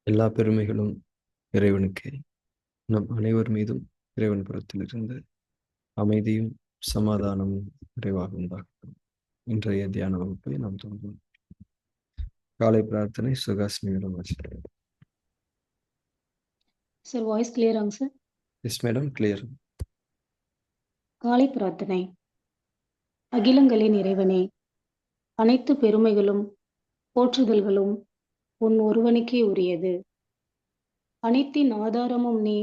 எல்லா பெருமைகளும் இறைவனுக்கே. நம் அனைவர் மீதும் இறைவன் புறத்திலிருந்து அமைதியும் சமாதானமும் நிறைவாக உண்டாகட்டும். இன்றைய தியான வகுப்பை நாம் தொடங்குவோம். காலை பிரார்த்தனை சுகாசினியிடம் வச்சிருக்கேன். சார், வாய்ஸ் கிளியராங்க சார்? Yes madam, clear. காலை பிரார்த்தனை. அகிலங்களின் இறைவனே, அனைத்து பெருமைகளும் போற்றுதல்களும் உன் ஒருவனுக்கே உரியது. அனைத்தின் ஆதாரமும் நீ,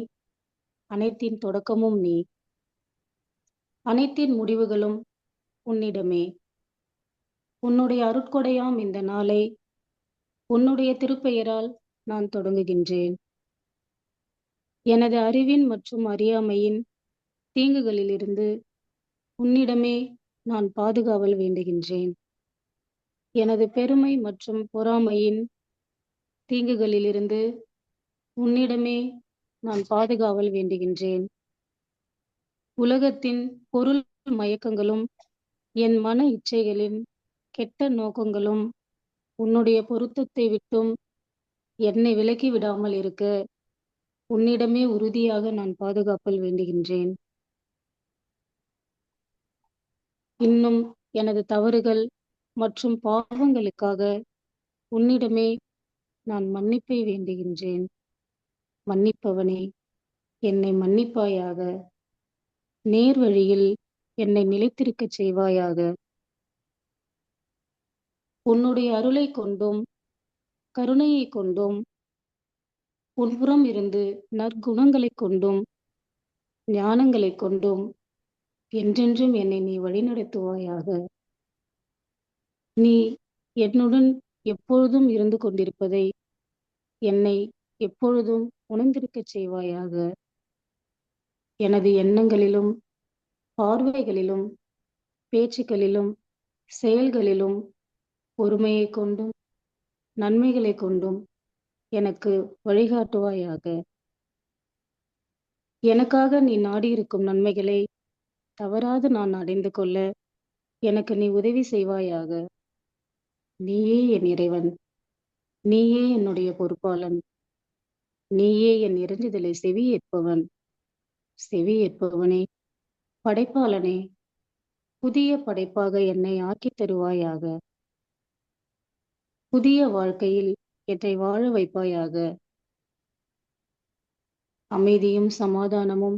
அனைத்தின் தொடக்கமும் நீ, அனைத்தின் முடிவுகளும் உன்னிடமே. உன்னுடைய அருட்கொடையாம் இந்த நாளை உன்னுடைய திருப்பெயரால் நான் தொடங்குகின்றேன். எனது அறிவின் மற்றும் அறியாமையின் தீங்குகளிலிருந்து உன்னிடமே நான் பாதுகாவல் வேண்டுகின்றேன். எனது பெருமை மற்றும் பொறாமையின் தீங்குகளிலிருந்து உன்னிடமே நான் பாதுகாவல் வேண்டுகின்றேன். உலகத்தின் பொருள் மயக்கங்களும் என் மன இச்சைகளின் கெட்ட நோக்கங்களும் உன்னுடைய பொருத்தத்தை விட்டும் என்னை விலக்கி விடாமல் இருக்க உன்னிடமே உறுதியாக நான் பாதுகாப்பல் வேண்டுகின்றேன். இன்னும் எனது தவறுகள் மற்றும் பாவங்களுக்காக உன்னிடமே நான் மன்னிப்பை வேண்டுகின்றேன். மன்னிப்பவனே, என்னை மன்னிப்பாயாக. நேர் வழியில் என்னை நிலைத்திருக்கச் செய்வாயாக. உன்னுடைய அருளை கொண்டும் கருணையை கொண்டும் உன்புறம் இருந்து நற்குணங்களை கொண்டும் ஞானங்களை கொண்டும் என்றென்றும் என்னை நீ வழிநடத்துவாயாக. நீ என்னுடன் எப்பொழுதும் இருந்து கொண்டிருப்பதை என்னை எப்பொழுதும் உணர்ந்திருக்கச் செய்வாயாக. எனது எண்ணங்களிலும் பார்வைகளிலும் பேச்சுக்களிலும் செயல்களிலும் பொறுமையை கொண்டும் நன்மைகளை கொண்டும் எனக்கு வழிகாட்டுவாயாக. எனக்காக நீ நாடியிருக்கும் நன்மைகளை தவறாது நான் அடைந்து கொள்ள எனக்கு நீ உதவி செய்வாயாக. நீயே என் இறைவன், நீயே என்னுடைய பொறுப்பாளன், நீயே என் இறைஞ்சுதலை செவியேற்பவன். செவியேற்பவனே, படைப்பாளனே, புதிய படைப்பாக என்னை ஆக்கித் தருவாயாக. புதிய வாழ்க்கையில் என்னை வாழ வைப்பாயாக. அமைதியும் சமாதானமும்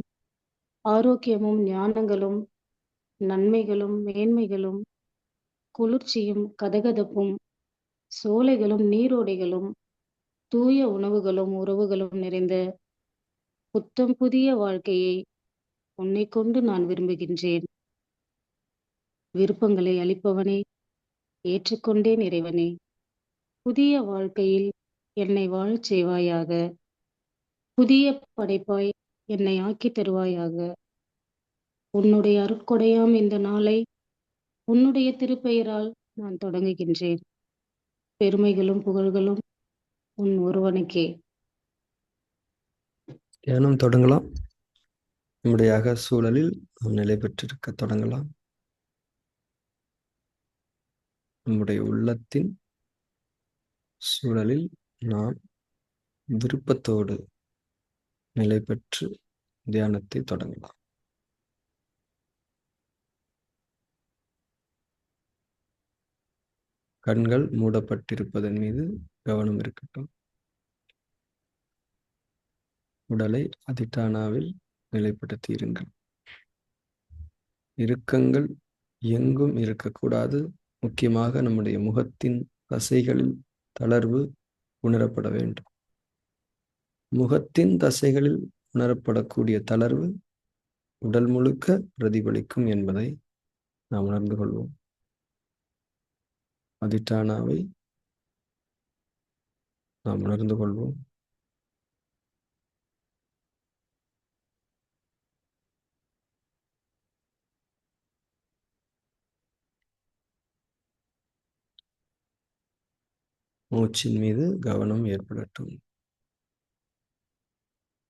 ஆரோக்கியமும் ஞானங்களும் நன்மைகளும் மேன்மைகளும் குளிர்ச்சியும் கதகதப்பும் சோலைகளும் நீரோடைகளும் தூய உணவுகளும் உறவுகளும் நிறைந்த புத்தம் புதிய வாழ்க்கையை உன்னை கொண்டு நான் விரும்புகின்றேன். விருப்பங்களை அளிப்பவனே, ஏற்றுக்கொண்டேன் இறைவனே. புதிய வாழ்க்கையில் என்னை வாழச் செய்வாயாக. புதிய படைப்பாய் என்னை ஆக்கித் தருவாயாக. உன்னுடைய அருட்கொடையாம் இந்த நாளை உன்னுடைய திருப்பெயரால் நான் தொடங்குகின்றேன். பெருமைகளும் புகழ்களும் உன் ஒருவனுக்கே. தியானம் தொடங்கலாம். நம்முடைய அக சூழலில் நாம் நிலை பெற்றிருக்க தொடங்கலாம். நம்முடைய உள்ளத்தின் சூழலில் நாம் விருப்பத்தோடு நிலை பெற்று தியானத்தை தொடங்கலாம். கண்கள் மூடப்பட்டிருப்பதன் மீது கவனம் இருக்கட்டும். உடலை அதிட்டானாவில் நிலைப்படுத்தியிருங்கள். இறுக்கங்கள் எங்கும் இருக்கக்கூடாது. முக்கியமாக நம்முடைய முகத்தின் தசைகளில் தளர்வு உணரப்பட வேண்டும். முகத்தின் தசைகளில் உணரப்படக்கூடிய தளர்வு உடல் முழுக்க பிரதிபலிக்கும் என்பதை நாம் உணர்ந்து கொள்வோம். அதிட்டானாவை நாம் உணர்ந்து கொள்வோம். மூச்சின் மீது கவனம் ஏற்படட்டும்.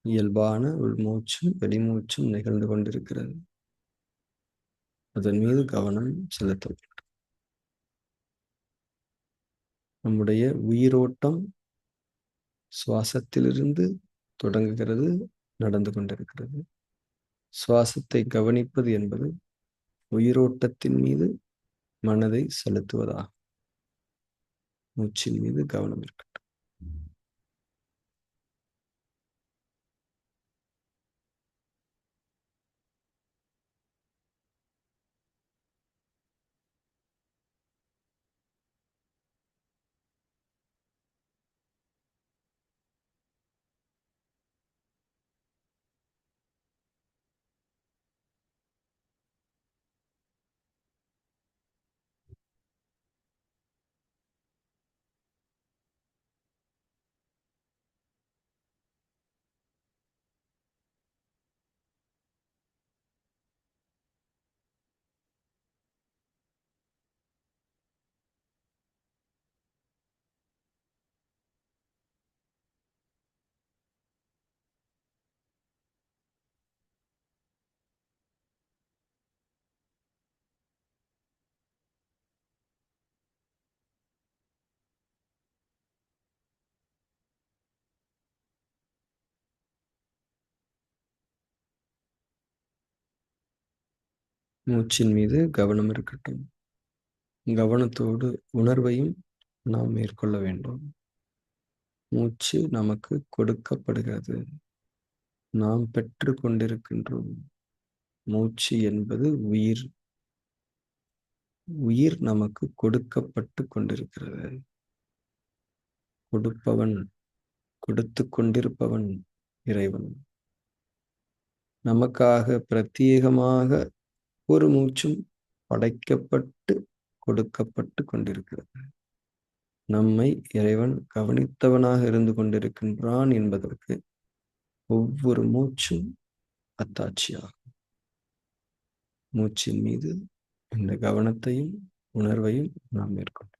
இயல்பான உள்மூச்சும் வெளிமூச்சும் நிகழ்ந்து கொண்டிருக்கிறது. அதன் மீது கவனம் செலுத்தப்படும். நம்முடைய உயிரோட்டம் சுவாசத்திலிருந்து தொடங்குகிறது, நடந்து கொண்டிருக்கிறது. சுவாசத்தை கவனிப்பது என்பது உயிரோட்டத்தின் மீது மனதை செலுத்துவதாகும். மூச்சின் மீது கவனம் இருக்கட்டும். மூச்சின் மீது கவனம் இருக்கட்டும். கவனத்தோடு உணர்வையும் நாம் மேற்கொள்ள வேண்டும். மூச்சு நமக்கு கொடுக்கப்படுகிறது, நாம் பெற்று கொண்டிருக்கின்றோம். மூச்சு என்பது உயிர். உயிர் நமக்கு கொடுக்கப்பட்டு கொண்டிருக்கிறது. கொடுப்பவன், கொடுத்து கொண்டிருப்பவன் இறைவன். நமக்காக பிரத்யேகமாக ஒரு மூச்சும் படைக்கப்பட்டு கொடுக்கப்பட்டு கொண்டிருக்கிறது. நம்மை இறைவன் கவனித்தவனாக இருந்து கொண்டிருக்கின்றான் என்பதற்கு ஒவ்வொரு மூச்சும் அத்தாட்சியாகும். மூச்சின் மீது இந்த கவனத்தையும் உணர்வையும் நாம் மேற்கொண்டோம்.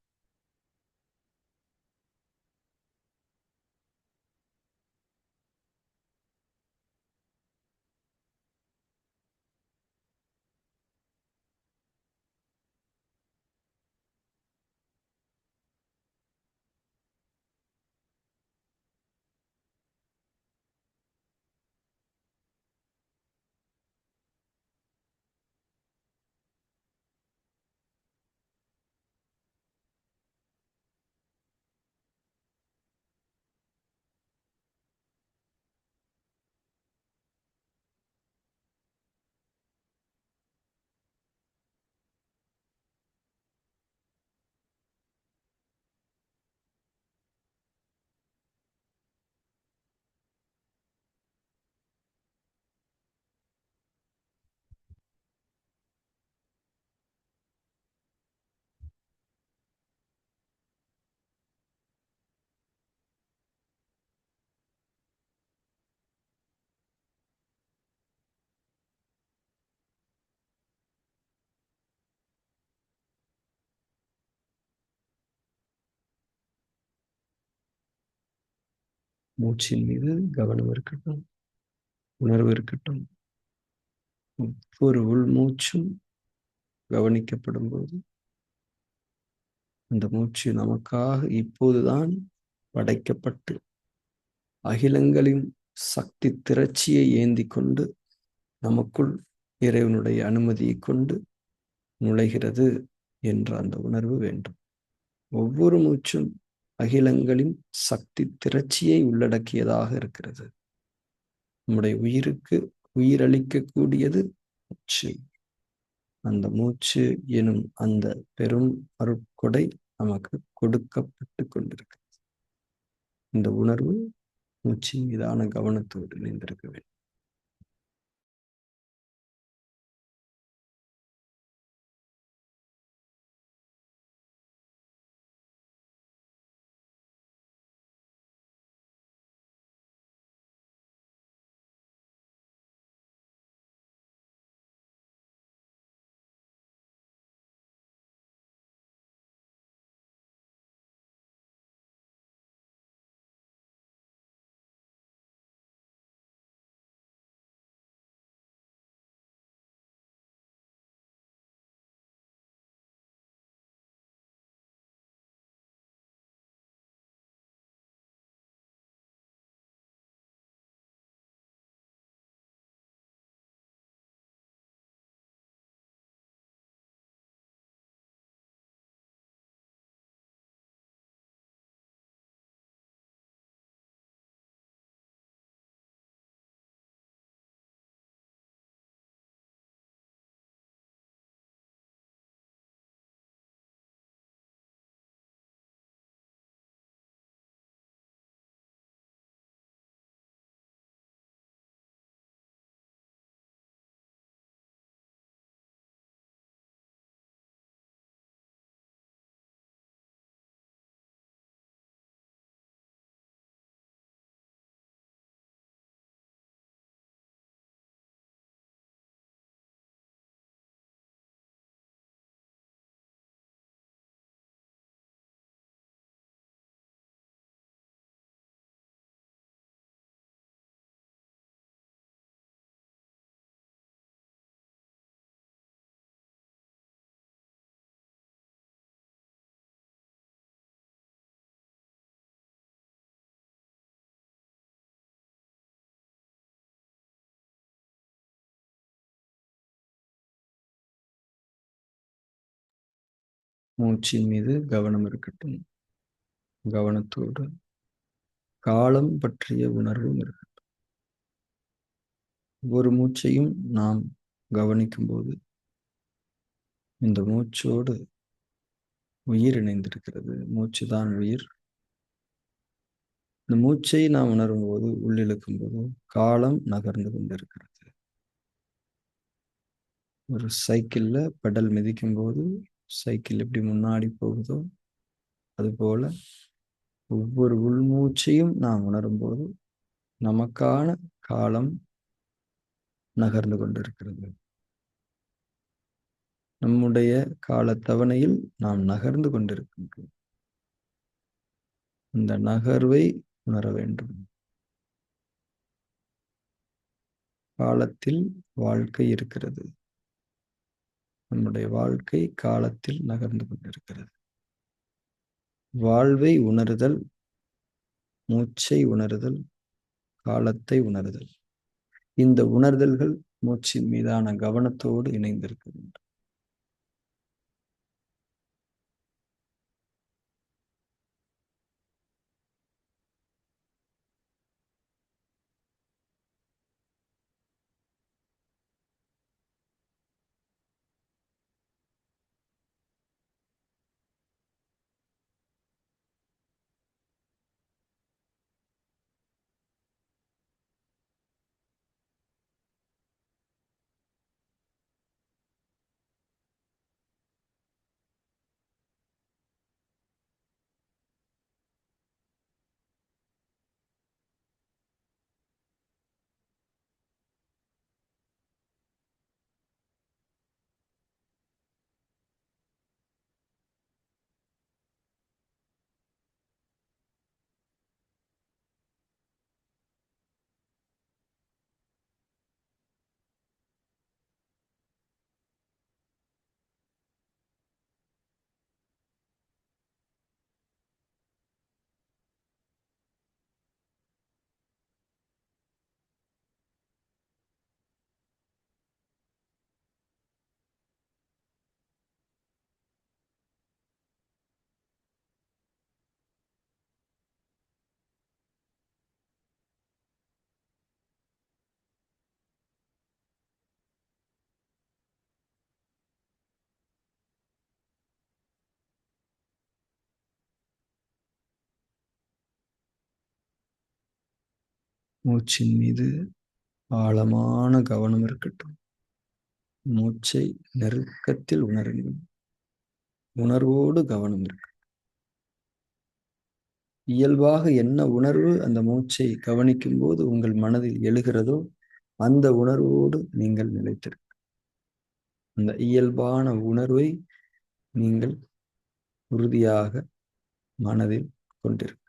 மூச்சின் மீது கவனம் இருக்கட்டும், உணர்வு இருக்கட்டும். ஒவ்வொரு உள்மூச்சும் கவனிக்கப்படும் போது அந்த மூச்சு நமக்காக இப்போதுதான் படைக்கப்பட்டு அகிலங்களின் சக்தி திரட்சியை ஏந்தி கொண்டு நமக்குள் இறைவனுடைய அனுமதியை கொண்டு நுழைகிறது என்ற அந்த உணர்வு வேண்டும். ஒவ்வொரு மூச்சும் அகிலங்களின் சக்தி திரட்சியை உள்ளடக்கியதாக இருக்கிறது. நம்முடைய உயிருக்கு உயிரளிக்கக்கூடியது மூச்சு. அந்த மூச்சு எனும் அந்த பெரும் அருட்கொடை நமக்கு கொடுக்கப்பட்டு கொண்டிருக்கு. இந்த உணர்வு மூச்சின் மீதான கவனத்தோடு இணைந்திருக்க வேண்டும். மூச்சின் மீது கவனம் இருக்கட்டும். கவனத்தோடு காலம் பற்றிய உணர்வும் இருக்கட்டும். ஒவ்வொரு மூச்சையும் நாம் கவனிக்கும்போது இந்த மூச்சோடு உயிர் இணைந்திருக்கிறது. மூச்சுதான் உயிர். இந்த மூச்சை நாம் உணரும் போது, உள்ளிழுக்கும் போது காலம் நகர்ந்து கொண்டிருக்கிறது. ஒரு சைக்கிள்ல பெடல் மிதிக்கும் போது சைக்கிள் எப்படி முன்னாடி போகுதோ அதுபோல ஒவ்வொரு உள்மூச்சையும் நாம் உணரும் போது நமக்கான காலம் நகர்ந்து கொண்டிருக்கிறது. நம்முடைய காலத்தவணையில் நாம் நகர்ந்து கொண்டிருக்கின்றோம். இந்த நகர்வை உணர வேண்டும். காலத்தில் வாழ்க்கை இருக்கிறது. நம்முடைய வாழ்க்கை காலத்தில் நகர்ந்து கொண்டிருக்கிறது. வாழ்வை உணருதல், மூச்சை உணருதல், காலத்தை உணருதல். இந்த உணர்தல்கள் மூச்சின் மீதான கவனத்தோடு இணைந்திருக்க வேண்டும். மூச்சின் மீது ஆழமான கவனம் இருக்கட்டும். மூச்சை நெருக்கத்தில் உணருங்கள். உணர்வோடு கவனம் இருக்கு. இயல்பாக என்ன உணர்வு அந்த மூச்சை கவனிக்கும் போது உங்கள் மனதில் எழுகிறதோ அந்த உணர்வோடு நீங்கள் நிலைத்திருக்க. அந்த இயல்பான உணர்வை நீங்கள் உறுதியாக மனதில் கொண்டிருக்க.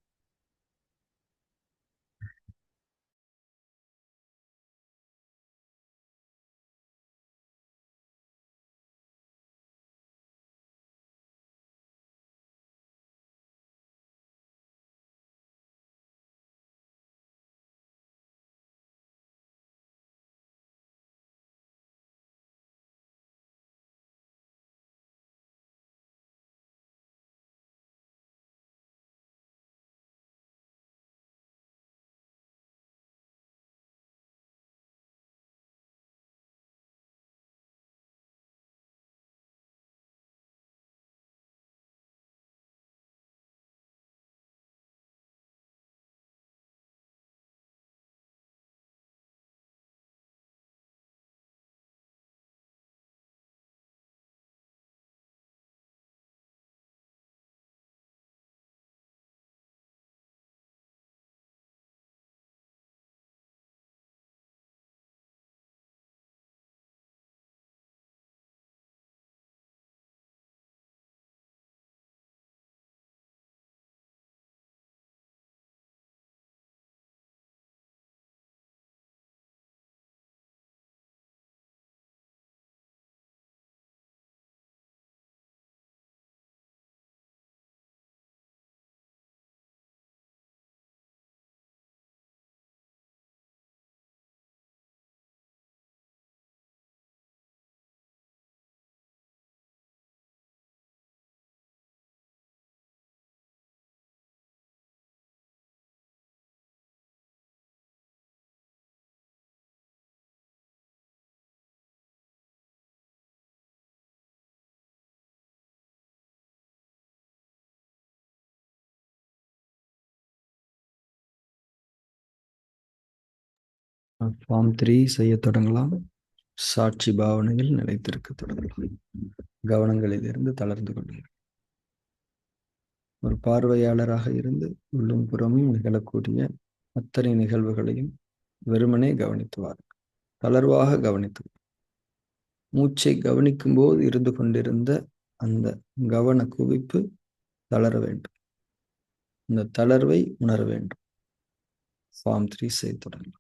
ஃபார்ம் 3 செய்ய தொடங்கலாம். சாட்சி பாவனையில் நிலைத்திருக்க தொடங்கலாம். கவனங்களிலிருந்து தளர்ந்து கொள்ளுங்கள். ஒரு பார்வையாளராக இருந்து உள்ளும் புறமும் நிகழக்கூடிய அத்தனை நிகழ்வுகளையும் வெறுமனே கவனித்து வாருங்கள். தளர்வாக கவனித்து மூச்சை கவனிக்கும் போது இருந்து கொண்டிருந்த அந்த கவன குவிப்பு தளர வேண்டும். இந்த தளர்வை உணர வேண்டும். ஃபார்ம் 3 செய்ய தொடங்கலாம்.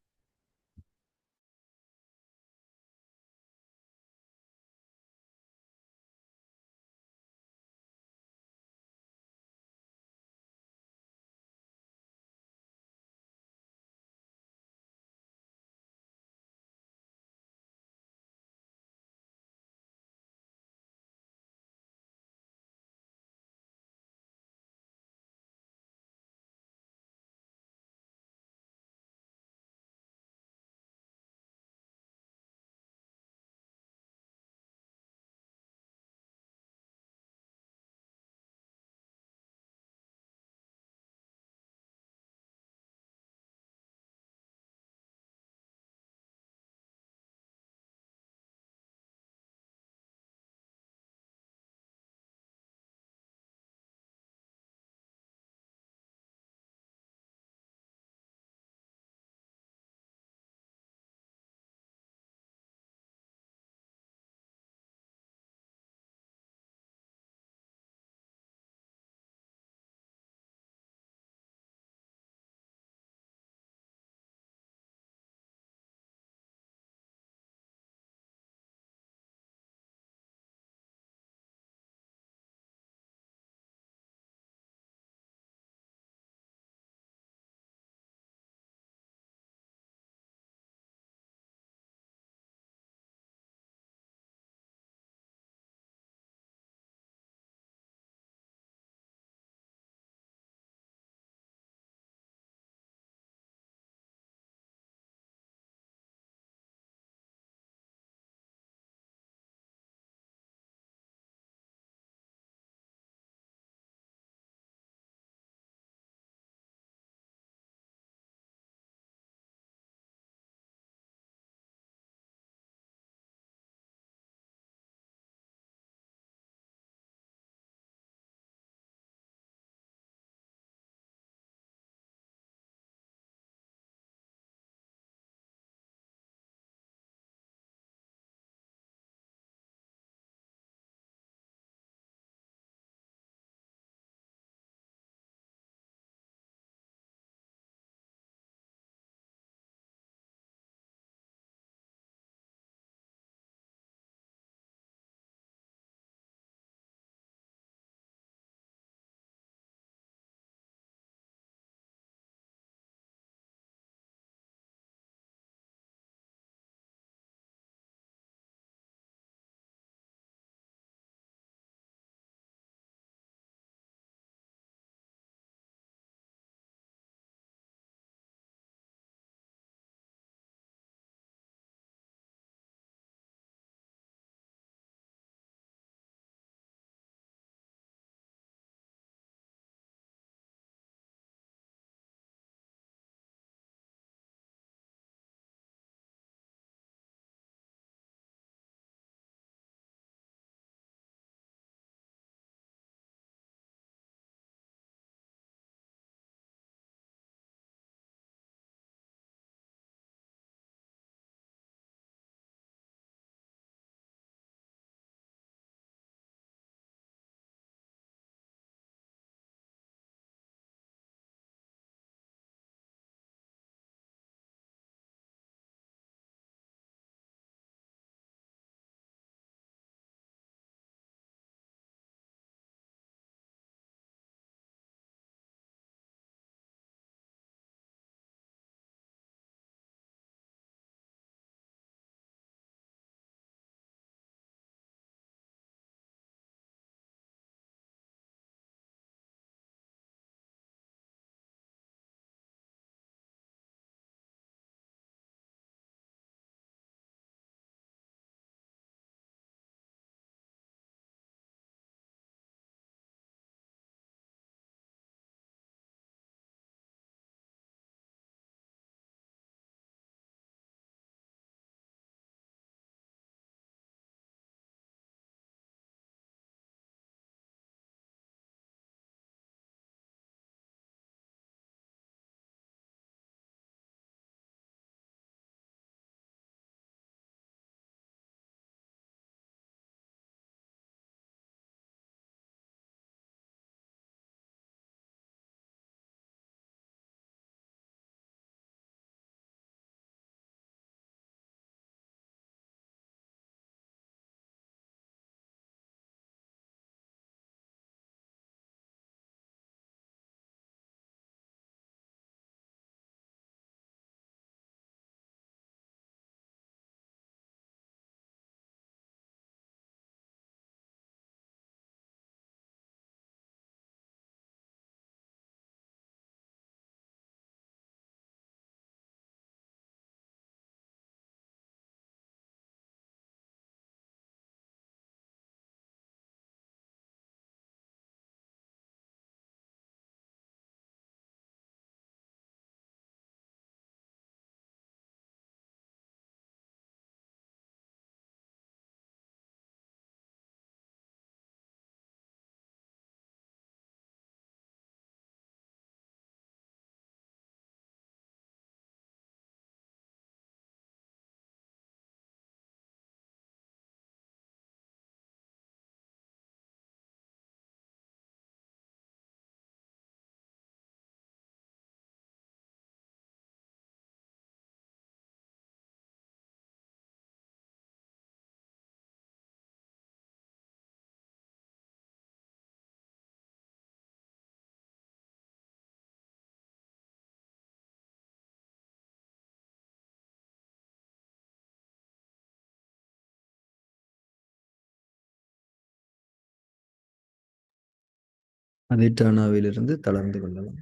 அதிட்டானாவிலிருந்து தளர்ந்து கொள்ளலாம்.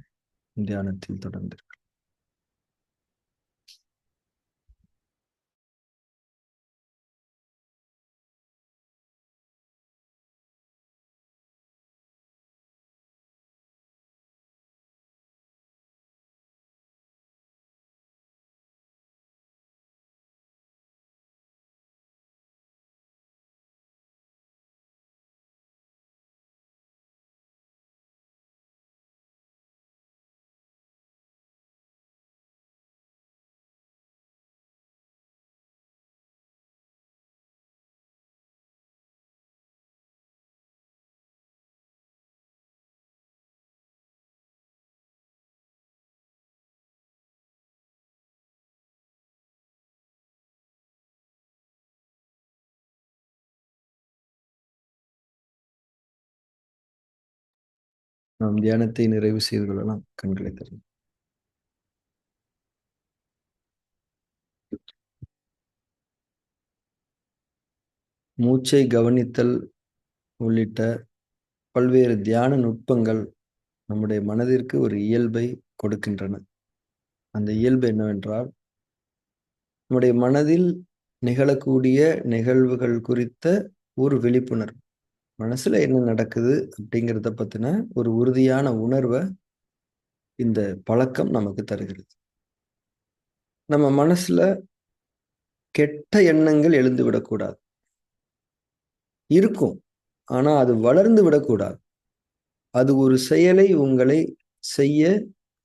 தியானத்தில் தொடர்ந்து. நாம் தியானத்தை நிறைவு செய்து கொள்ளலாம். கண்களை திறந்து. மூச்சை கவனித்தல் உள்ளிட்ட பல்வேறு தியான நுட்பங்கள் நம்முடைய மனதிற்கு ஒரு இயல்பை கொடுக்கின்றன. அந்த இயல்பு என்னவென்றால், நம்முடைய மனதில் நிகழக்கூடிய நிகழ்வுகள் குறித்த ஒரு விழிப்புணர்வு. மனசுல என்ன நடக்குது அப்படிங்கிறத பத்தின ஒரு உறுதியான உணர்வை இந்த பழக்கம் நமக்கு தருகிறது. நம்ம மனசுல கெட்ட எண்ணங்கள் எழுந்து விடக்கூடாது. இருக்கும், ஆனா அது வளர்ந்து விடக்கூடாது. அது ஒரு செயலை உங்களை செய்ய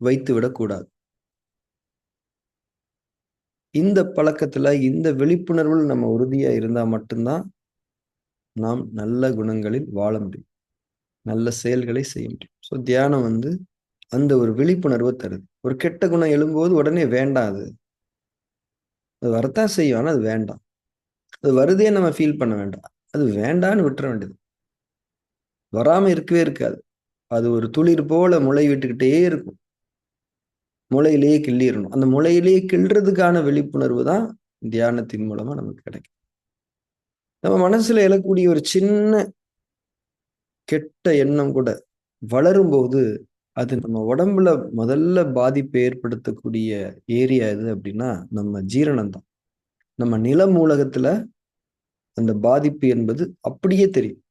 வைத்து விடக்கூடாது. இந்த பழக்கத்துல, இந்த விழிப்புணர்வில் நம்ம உறுதியா இருந்தா மட்டும்தான் நாம் நல்ல குணங்களில் வாழ முடியும், நல்ல செயல்களை செய்ய முடியும். ஸோ தியானம் அந்த ஒரு விழிப்புணர்வை தருது. ஒரு கெட்ட குணம் எழும்போது உடனே வேண்டாம், அது வரத்தான் செய்யும், ஆனா அது வேண்டாம். அது வருதே நம்ம ஃபீல் பண்ண வேண்டாம், அது வேண்டான்னு விட்டுற வேண்டியது. வராம இருக்கவே இருக்காது. அது ஒரு துளிர் போல முளை விட்டுக்கிட்டே இருக்கும். முளையிலேயே கிள்ளிடணும். அந்த முளையிலேயே கிள்றதுக்கான விழிப்புணர்வு தான் தியானத்தின் மூலமா நமக்கு கிடைக்கும். நம்ம மனசுல எழக்கூடிய ஒரு சின்ன கெட்ட எண்ணம் கூட வளரும்போது அது நம்ம உடம்புல முதல்ல பாதிப்பை ஏற்படுத்தக்கூடிய ஏரியா எது அப்படின்னா நம்ம ஜீரணம் தான். நம்ம நிலமூலகத்துல அந்த பாதிப்பு என்பது அப்படியே தெரியும்.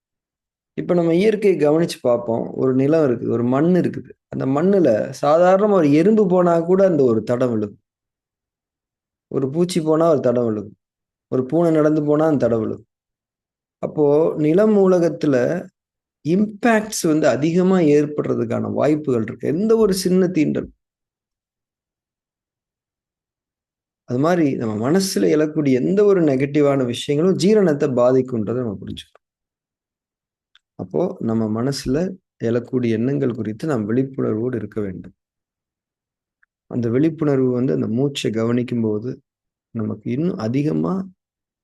இப்ப நம்ம இயற்கையை கவனிச்சு பார்ப்போம். ஒரு நிலம் இருக்குது, ஒரு மண் இருக்குது. அந்த மண்ணுல சாதாரணமா ஒரு எறும்பு போனா கூட அந்த ஒரு தடம் விழுகும். ஒரு பூச்சி போனா ஒரு தடம் விழுகும். ஒரு பூனை நடந்து போனா அந்த தடம் விழுகும். அப்போ நிலமூலகத்துல இம்பாக்ட்ஸ் அதிகமா ஏற்படுறதுக்கான வாய்ப்புகள் இருக்கு. எந்த ஒரு சின்ன தீண்டல். அது மாதிரி நம்ம மனசுல எழக்கூடிய எந்த ஒரு நெகட்டிவான விஷயங்களும் ஜீரணத்தை பாதிக்கும்ன்றதை நம்ம புரிஞ்சுக்கணும். அப்போ நம்ம மனசுல எழக்கூடிய எண்ணங்கள் குறித்து நாம் விழிப்புணர்வோடு இருக்க வேண்டும். அந்த விழிப்புணர்வு அந்த மூச்சை கவனிக்கும் போது நமக்கு இன்னும் அதிகமா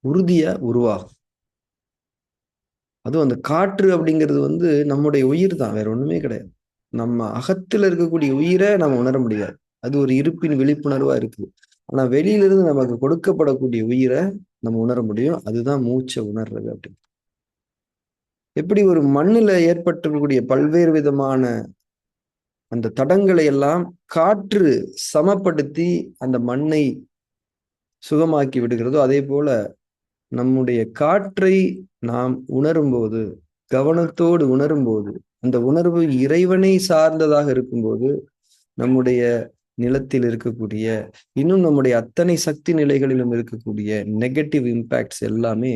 உறுதியா உருவாகும். அதுவும் அந்த காற்று அப்படிங்கிறது நம்முடைய உயிர் தான், வேற ஒண்ணுமே கிடையாது. நம்ம அகத்துல இருக்கக்கூடிய உயிரை நம்ம உணர முடியாது. அது ஒரு இருப்பின் விழிப்புணர்வா இருக்குது. ஆனா வெளியிலிருந்து நமக்கு கொடுக்கப்படக்கூடிய உயிரை நம்ம உணர முடியும். அதுதான் மூச்சை உணர்றது அப்படின்னு. எப்படி ஒரு மண்ணுல ஏற்பட்டிருக்கக்கூடிய பல்வேறு விதமான அந்த தடங்களை எல்லாம் காற்று சமப்படுத்தி அந்த மண்ணை சுகமாக்கி விடுகிறதோ, அதே போல நம்முடைய காற்றை நாம் உணரும்போது, கவனத்தோடு உணரும்போது, அந்த உணர்வு இறைவனை சார்ந்ததாக இருக்கும்போது நம்முடைய நிலத்தில் இருக்கக்கூடிய இன்னும் நம்முடைய அத்தனை சக்தி நிலைகளிலும் இருக்கக்கூடிய நெகட்டிவ் இம்பாக்ட்ஸ் எல்லாமே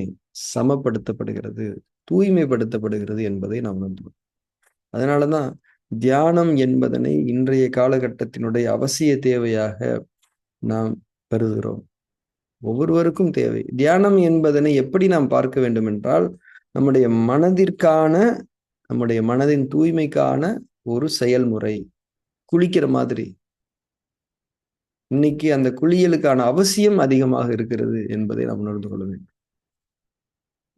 சமப்படுத்தப்படுகிறது, தூய்மைப்படுத்தப்படுகிறது என்பதை நாம் உணர்ந்தோம். அதனாலதான் தியானம் என்பதனை இன்றைய காலகட்டத்தினுடைய அவசிய தேவையாக நாம் கருதுகிறோம். ஒவ்வொருவருக்கும் தேவை. தியானம் என்பதனை எப்படி நாம் பார்க்க வேண்டும் என்றால், நம்முடைய மனதிற்கான, நம்முடைய மனதின் தூய்மைக்கான ஒரு செயல்முறை. குளிக்கிற மாதிரி. இன்னைக்கு அந்த குளியலுக்கான அவசியம் அதிகமாக இருக்கிறது என்பதை நாம் உணர்ந்து கொள்ள வேண்டும்.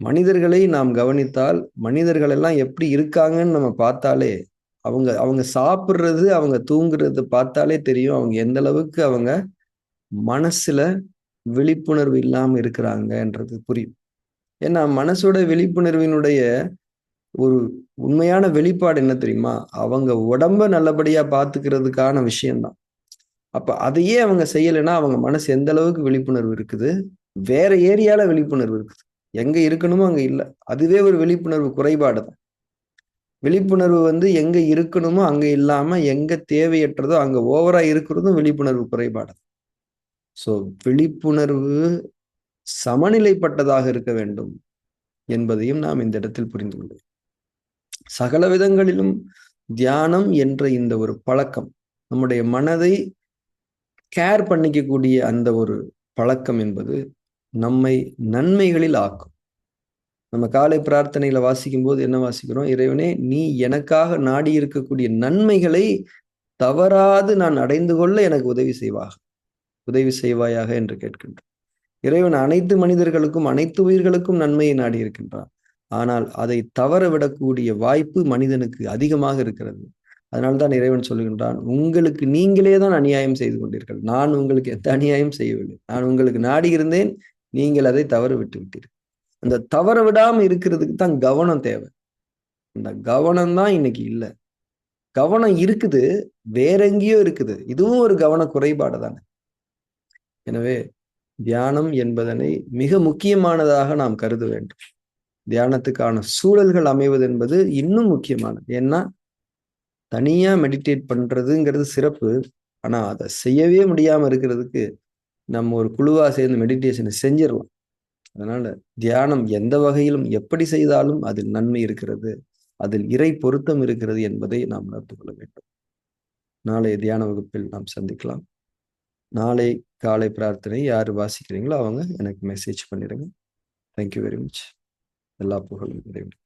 மனிதர்களை நாம் கவனித்தால், மனிதர்கள் எல்லாம் எப்படி இருக்காங்கன்னு நம்ம பார்த்தாலே, அவங்க சாப்பிடுறது, அவங்க தூங்குறது பார்த்தாலே தெரியும் அவங்க எந்த அளவுக்கு அவங்க மனசுல விழிப்புணர்வு இல்லாம இருக்கிறாங்கன்றது புரியும். ஏன்னா மனசோட விழிப்புணர்வினுடைய ஒரு உண்மையான வெளிப்பாடு என்ன தெரியுமா? அவங்க உடம்ப நல்லபடியா பார்த்துக்கிறதுக்கான விஷயம்தான். அப்ப அதையே அவங்க செய்யலைன்னா அவங்க மனசு எந்த அளவுக்கு விழிப்புணர்வு இருக்குது, வேற ஏரியால விழிப்புணர்வு இருக்குது. எங்க இருக்கணுமோ அங்க இல்ல. அதுவே ஒரு விழிப்புணர்வு குறைபாடு தான். விழிப்புணர்வு எங்க இருக்கணுமோ அங்க இல்லாம, எங்க தேவையற்றதோ அங்க ஓவரா இருக்கிறதும் விழிப்புணர்வு குறைபாடு. சோ விழிப்புணர்வு சமநிலைப்பட்டதாக இருக்க வேண்டும் என்பதையும் நாம் இந்த இடத்தில் புரிந்து கொள்வோம். சகல விதங்களிலும் தியானம் என்ற இந்த ஒரு பழக்கம், நம்முடைய மனதை கேர் பண்ணிக்கக்கூடிய அந்த ஒரு பழக்கம் என்பது நம்மை நன்மைகளில் ஆக்கும். நம்ம காலை பிரார்த்தனையில வாசிக்கும் போது என்ன வாசிக்கிறோம்? இறைவனே, நீ எனக்காக நாடி இருக்கக்கூடிய நன்மைகளை தவறாது நான் அடைந்து கொள்ள எனக்கு உதவி செய்வாயாக என்று கேட்கின்றோம். இறைவன் அனைத்து மனிதர்களுக்கும் அனைத்து உயிர்களுக்கும் நன்மையை நாடி இருக்கின்றான். ஆனால் அதை தவற விடக்கூடிய வாய்ப்பு மனிதனுக்கு அதிகமாக இருக்கிறது. அதனால்தான் இறைவன் சொல்லுகின்றான், உங்களுக்கு நீங்களே தான் அநியாயம் செய்து கொண்டீர்கள், நான் உங்களுக்கு எந்த அநியாயம் செய்யவில்லை, நான் உங்களுக்கு நாடி இருந்தேன், நீங்கள் அதை தவற விட்டு விட்டீர்கள். அந்த தவற விடாம இருக்கிறதுக்கு தான் கவனம் தேவை. அந்த கவனம் தான் இன்னைக்கு இல்லை. கவனம் இருக்குது, வேற எங்கேயோ இருக்குது. இதுவும் ஒரு கவன குறைபாடு தானே. எனவே தியானம் என்பதனை மிக முக்கியமானதாக நாம் கருத வேண்டும். தியானத்துக்கான சூழல்கள் அமைவது என்பது இன்னும் முக்கியமானது. ஏன்னா தனியா மெடிடேட் பண்றதுங்கிறது சிறப்பு. ஆனா அதை செய்யவே முடியாம இருக்கிறதுக்கு நம்ம ஒரு குழுவா சேர்ந்து மெடிடேஷனை செஞ்சிடலாம். அதனால தியானம் எந்த வகையிலும் எப்படி செய்தாலும் அதில் நன்மை இருக்கிறது, அதில் இறை பொருத்தம் இருக்கிறது என்பதை நாம் உணர்ந்து கொள்ள வேண்டும். நாளைய தியான வகுப்பில் நாம் சந்திக்கலாம். நாளை காலை பிரார்த்தனை யாரு வாசிக்கிறீங்களோ அவங்க எனக்கு மெசேஜ் பண்ணிடுங்க. Thank you very much. எல்லா புகழும் இறைவனுக்கு.